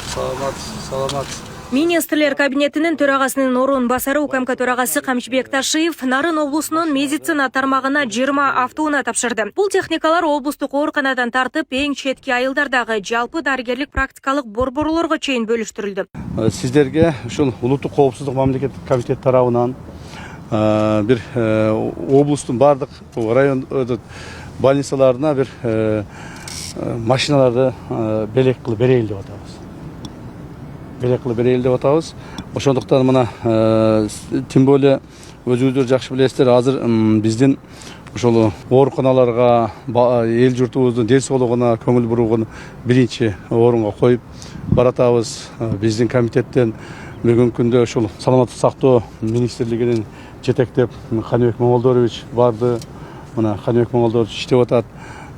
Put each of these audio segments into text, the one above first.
Саламат. Министрлер кабинетinin төрағасының орын басары УКМК төрағасы Камчыбек Ташиев Нарын облысының медицина тармағына 20 автоуна тапшырды. Бұл техникалар облыстық ооруканадан тартып, ең четке айылдардағы жалпы дарыгерлік практикалық борборлорго чейин бөлүштүрүлдү. Сіздерге ушул улуттук коопсуздук мамлекеттик комитет тарабынан бир облустун бардык район больницаларына бир машиналарды белек кылып берейин деп атабыз. Белек кылып берейин деп атабыз. Ошондуктан мына тем более өзүңүздөр жакшы билесиздер, азыр биздин ошол ооруканаларга эл журтубуздун ден соолугуна көңүл бурууну биринчи орунга коюп баратабыз. Биздин комитеттен бүгүнкү күндө ошол саламаттык сактоо министрлигинин жетектеп Каныбек Момолдорович барды. Мына Каныбек Момолдорович иштеп атат.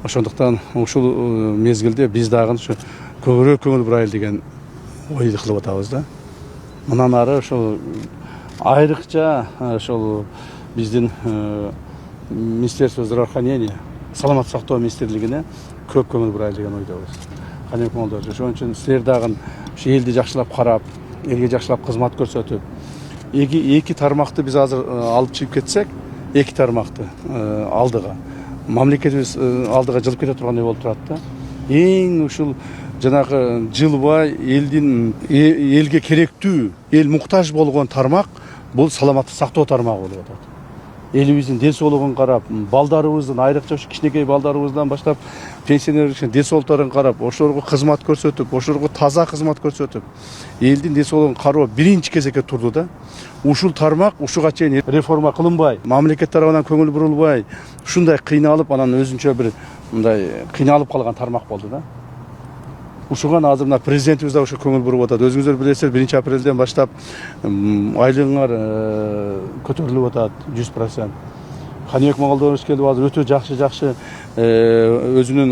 Ошондуктан ушул мезгилде биз дагы ушу көбүрөөк көңүл бурайлы деген ойду кылып атабыз да. Мындан ары ошол айрыкча ошол биздин Министерство здравоохранения, саламаттык сактоо министрлигине көп көңүл бурайлы деген ойдобуз. Каныбек Момолдорович, ошон үчүн силер дагы ушу элди жакшылап карап, элге жакшылап кызмат көрсөтүп, эки тармакты биз азыр алып чыгып кетсек, эки тармакты алдыга мамлекетибиз алдыга жылып кете тургандай болуп турат да. Эң ушул жанагы жылбай элге керектүү, эл муктаж болгон тармак бул саламаттык сактоо тармагы болуп атат. Элибиздин ден соолугун карап, балдарыбыздын айрыкча ушу кичинекей балдарыбыздан баштап пенсионердин ден соолуктарын карап, ошолорго кызмат көрсөтүп, ошолорго таза кызмат көрсөтүп, элдин ден соолугун кароо биринчи кезекке турду да. Ушул тармак ушуга чейин реформа кылынбай, мамлекет тарабынан көңүл бурулбай, ушундай кыйналып, анан өзүнчө бир мындай кыйналып калган тармак болду да. Ушуган азыр мына президентибиз да ошо көңүл буруп атат. Өзүңүздөр билесиздер, 1 апрелден баштап айлыгыңар көтөрүлүп атат 100%. Каныбек Момолдорович келип азыр өтө жакшы өзүнүн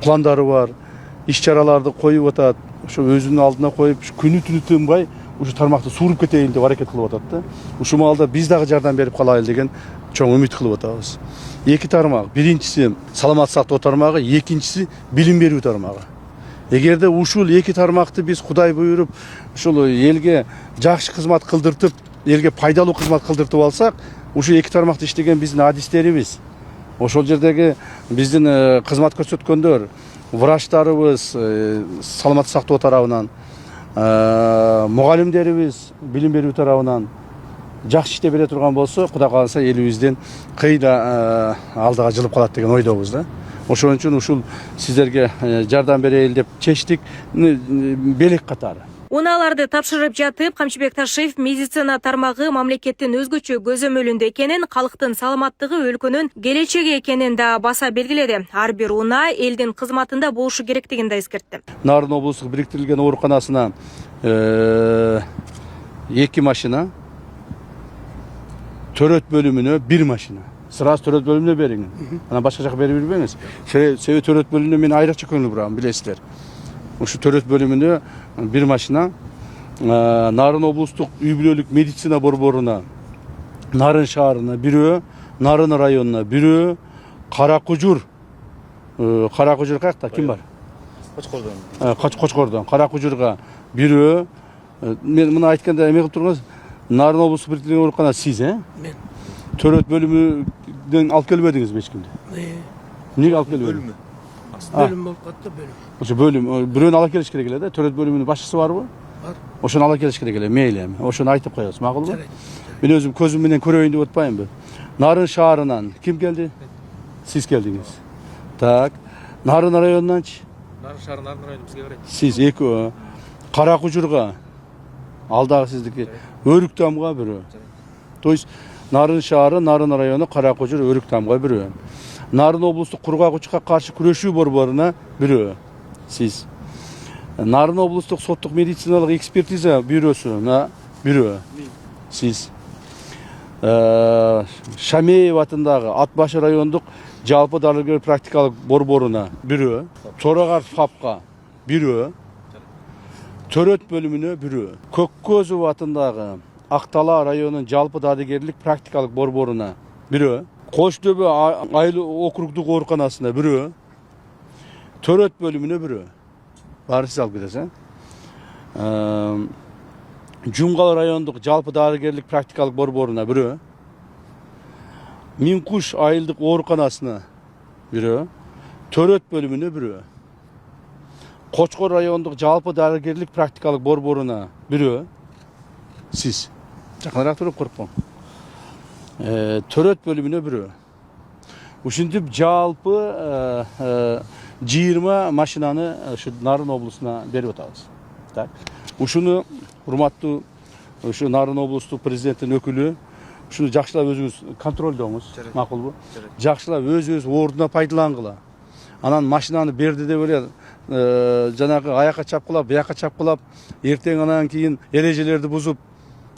пландары бар, иш-чараларды коюп атат. Ошо өзүнүн алдына коюп, күнү түнү тынбай ушу тармакты сууруп кетейин деп аракет кылып атат да. Ушул маалда биз дагы жардам берип калайлы деген чоң үмүт кылып атабыз. Эки тармак, биринчиси саламаттык сактоо тармагы, экинчиси билим берүү тармагы. Эгерде ушул эки тармакты биз Кудай буйруп, ушул элге жакшы кызмат кылдыртып, элге пайдалуу кызмат кылдыртып алсак, ушу эки тармакты иштеген биздин адистерибиз, ошол жердеги биздин кызмат көрсөткөндөр, врачтарыбыз саламаттык сактоо тарабынан, мугалимдерибиз билим берүү тарабынан жакшы иштеп бере турган болсо, Кудай кааласа элибиздин кыйда алдыга жылып калат деген ойдобуз да. Ошон үчүн ушул сиздерге жардам берейин деп чечтик, белек катары. Унааларды тапшырып жатып, Камчыбек Ташиев медицина тармагы мамлекеттин өзгөчө көзөмөлүндө экенин, калктын саламаттыгы өлкөнүн келечеги экенин да баса белгиледи. Ар бир унаа элдин кызматында болушу керектигин да эскертти. Нарын облустук бириктирилген ооруканасына 2 машина, төрөт бөлүмүнө 1 машина. Сразу төрөт бөлүмүнө бериңиз. Анан башка жака берип жүрбөңүз. Себеби төрөт бөлүмүнө мен айрыкча көңүл бурам, билесиздер. Ушу төрөт бөлүмүнө 1 машина, Нарын облустук үй-бүлөлүк медицина борборуна, Нарын шаарына 1, Нарын районуна 1, Каракужур каякта ким бар? Кочкордон. Каракужурга 1. Мен муну айтканда эме кылып тургуңуз, Нарын облустук бириктирилген оорукана сиз, Мен. Төрөт бөлүмүдөн алып келбедиңизби эч кимди? Эмнеге алып келбедиңиз? Бөлүм болуп катты, бөлүм. Ошо бөлүм, бирөөнү ала келиш керек эле да. Төрөт бөлүмүнүн башчысы барбы? Бар. Ошону ала келиш керек эле, мейли эми. Ошону айтып коебуз, макулбу? Мен өзүм көзүм менен көрөйүн деп атпаймынбы? Нарын шаарынан ким келди? Сиз келдиңиз. Так. Нарын районунанчы? Нарын шаары, Нарын району бизге карайт. Сиз 2. Каракужурга алдагы сиздики, Өрүктамга 1. То есть Нарын шаары, Нарын району, Каракужур, Өрүктамга 1. Нарын облустук кургагычка каршы күрөшүү борборуна 1. Сиз. Нарын облустук соттук медициналык экспертиза бюросуна 1. Сиз. Шамеев атындагы Атбашы райондук жалпы дарыгер практикалык борборуна 1. Чорагар ФАПка 1. Төрөт бөлүмүнө 1. Көккөзүв атындагы Актала районунун жалпы дарыгерлик практикалык борборуна 1. Кош дөбө айыл округдук ооруканасына 1. Төрөт бөлümüne biri. Bari siz alıp gidesen. Cumgal rayonduk jalpı darıgerlik praktikalık borboruna biri. Minkuş ayıldık oğurkanasına biri. Төрөт bölümüne biri. Koçkor rayonduk jalpı darıgerlik praktikalık borboruna biri. Siz. Жақынырақ тұрып қорықпаң. Төрөт bölümüne biri. Ушинтип жалпы 20 машинаны şu Nарын облусуна берип атабыз. Так. Ушуну урматтуу ушу Nарын облустук президенттин өкүлү ушуну жакшылап өзүңүз контролдоңуз. Макулбу? Жакшылап өзүңүз ордуна пайдалангыла. Анан машинаны берди деп эле жанагы аякка чапкылап, бияка чапкылап, эртең анан кийин эрежелерди бузуп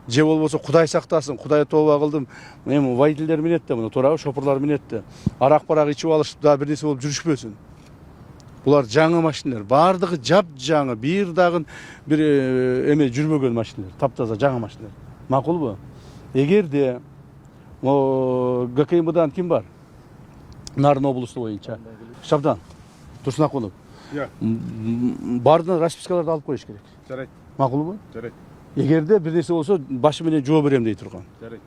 же болбосо Кудай сактасын, Кудай тооба кылдым. Эми водительдер минет да муну, туурабы, шопурлар минет да. Арак-барак ичип алышып да бир нерсе болуп жүрүшпөсүн. Булар жаңы машиналар, бардыгы жап-жаңы, бир дагы бир эме жүрмөгөн машиналар, таптаза жаңы машиналар. Макулбу? Эгерде ГКМБдан ким бар? Нарын облусу боюнча. Шабдан, Турсунакулов. Бардын распискаларды алып коюш керек. Жарайт. Макулбу? Жарайт. Эгерде бир нерсе болсо башы менен жооп берем дей турган. Жарайт.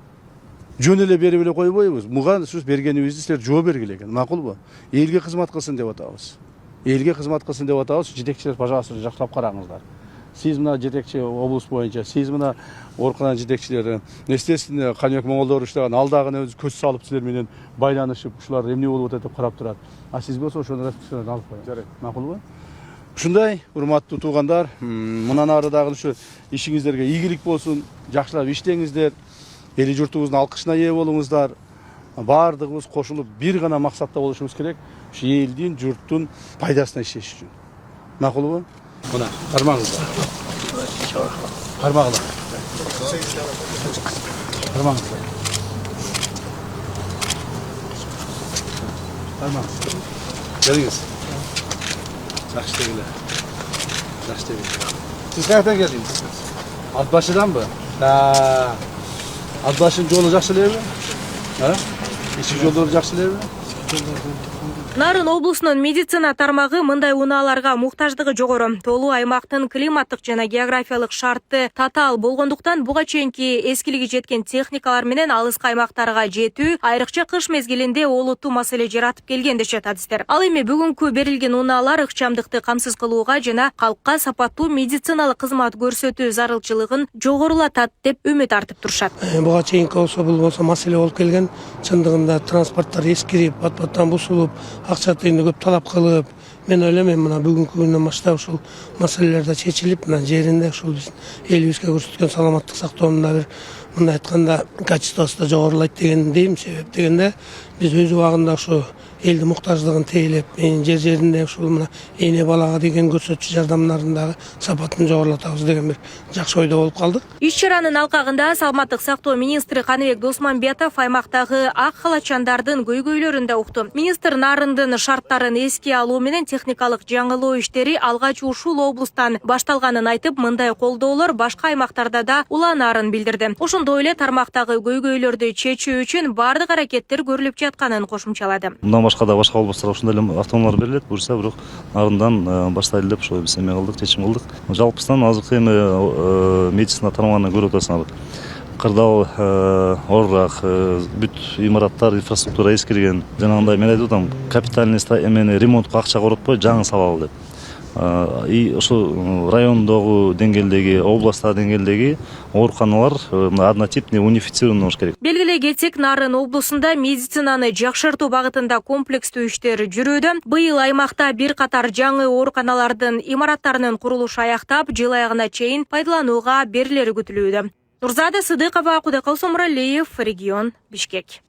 Жөн эле берип эле койбойбуз. Муга сиз бергенибизди силер жооп бергиле экен. Макулбу? Элге кызмат кылсын деп атабыз. Элге кызмат кылсын деп атабыз. Жетекчилер, пожалуйста, жакшылап караңыздар. Сиз мына жетекчи облус боюнча, сиз мына оорукана жетекчилери, естественно, Каныбек Моңолдор иштеген алдагы көз салып силер менен байланышып, ушулар эмне болуп атат деп карап турат. А сиз болсо ошону распискаларды алып коюңуз. Жарайт. Макулбу? Ушундай, урматтуу туугандар, мындан ары дагы ушу ишиңиздерге ийгилик болсун, жакшылап иштеңиздер, эли журтубуздун алкышына ээ болуңуздар. Бардыгыбыз кошулуп бир гана максатта болушубуз керек, ушу элдин, журттун пайдасына иштеш үчүн. Макулбу? Мына, кармаңыздар. Кармагыла. Кармаңыздар. Кармаңыз. Келиңиз. Жақсы дегіле. Жақсы дегіле. Сіз қаяқтан келдіңіз? Атбашыдан ба? Атбашының жолы жақсы лебі? Ишік жолдары жақсы лебі? Нарын облусунун медицина тармагы мындай унааларга муктаждыгы жогору. Толуу аймактын климаттык жана географиялык шарты татаал болгондуктан буга чейинки эскилиги жеткен техникалар менен алыскы аймактарга жетүү айрыкча кыш мезгилинде олуттуу маселе жаратып келген дешет адистер. Ал эми бүгүнкү берилген унаалар ыкчамдыкты камсыз кылууга жана калкка сапаттуу медициналык кызмат көрсөтүү зарылчылыгын жогорулатат деп үмүт артып турушат. Буга чейинки болсо маселе болуп келген. Чындыгында транспорттор эскирип, бат-баттан бусулуп, акча тыйынды көп талап кылып, мен ойлойм мына бүгүнкү күндөн баштап ушул маселелер чечилип, мына жеринде ушул биздин элибизге көрсөткөн саламаттык сактоонун бир мындай айтканда качествосу да жогорулайт деген дейм. Себеп дегенде биз өз убагында ушу элдин муктаждыгын тейлеп, жер-жеринде ушул мына эне балага деген көрсөтчү жардамдардын дагы сапатын жогорулатабыз деген бир жакшы ойдо болуп калдык. Иш-чаранын алкагында саламаттык сактоо министри Каныбек Досмамбетов аймактагы ак халачандардын көйгөйлөрүн да укту. Министр Нарындын шарттарын эске алуу менен техникалык жаңылоо иштери алгач ушул облустан башталганын айтып, мындай колдоолор башка аймактарда да уланаарын билдирди. Ошондой эле тармактагы көйгөйлөрдү чечүү үчүн бардык аракеттер көрүлүп жатканын кошумчалады. Мындан башка да башка облустарга ушундай эле автоунаалар берилет. Буюрса, бирок Нарындан баштайлы деп ошо биз эме кылдык, чечим кылдык. Жалпысынан азыркы эми медицина тармагына көрүп атасыңар. Кырдаал орак, бүт имараттар, инфраструктура эскирген. Жанагындай мен айтып атам, капитальный эмени ремонтко акча коротпой жаңы салалы деп. И ошо райондогу деңгээлдеги, областтагы деңгээлдеги ооруканалар однотипный, унифицированный болуш керек. Белгилей кетсек, Нарын облусунда медицинаны жакшыртуу багытында комплекстүү иштер жүрүүдө. Быйыл аймакта бир катар жаңы ооруканалардын имараттарынын курулушу аяктап, жыл аягына чейин пайдаланууга берилери күтүлүүдө. Нурзада Сыдыкова, Кудайкол Сомралиев, регион, Бишкек.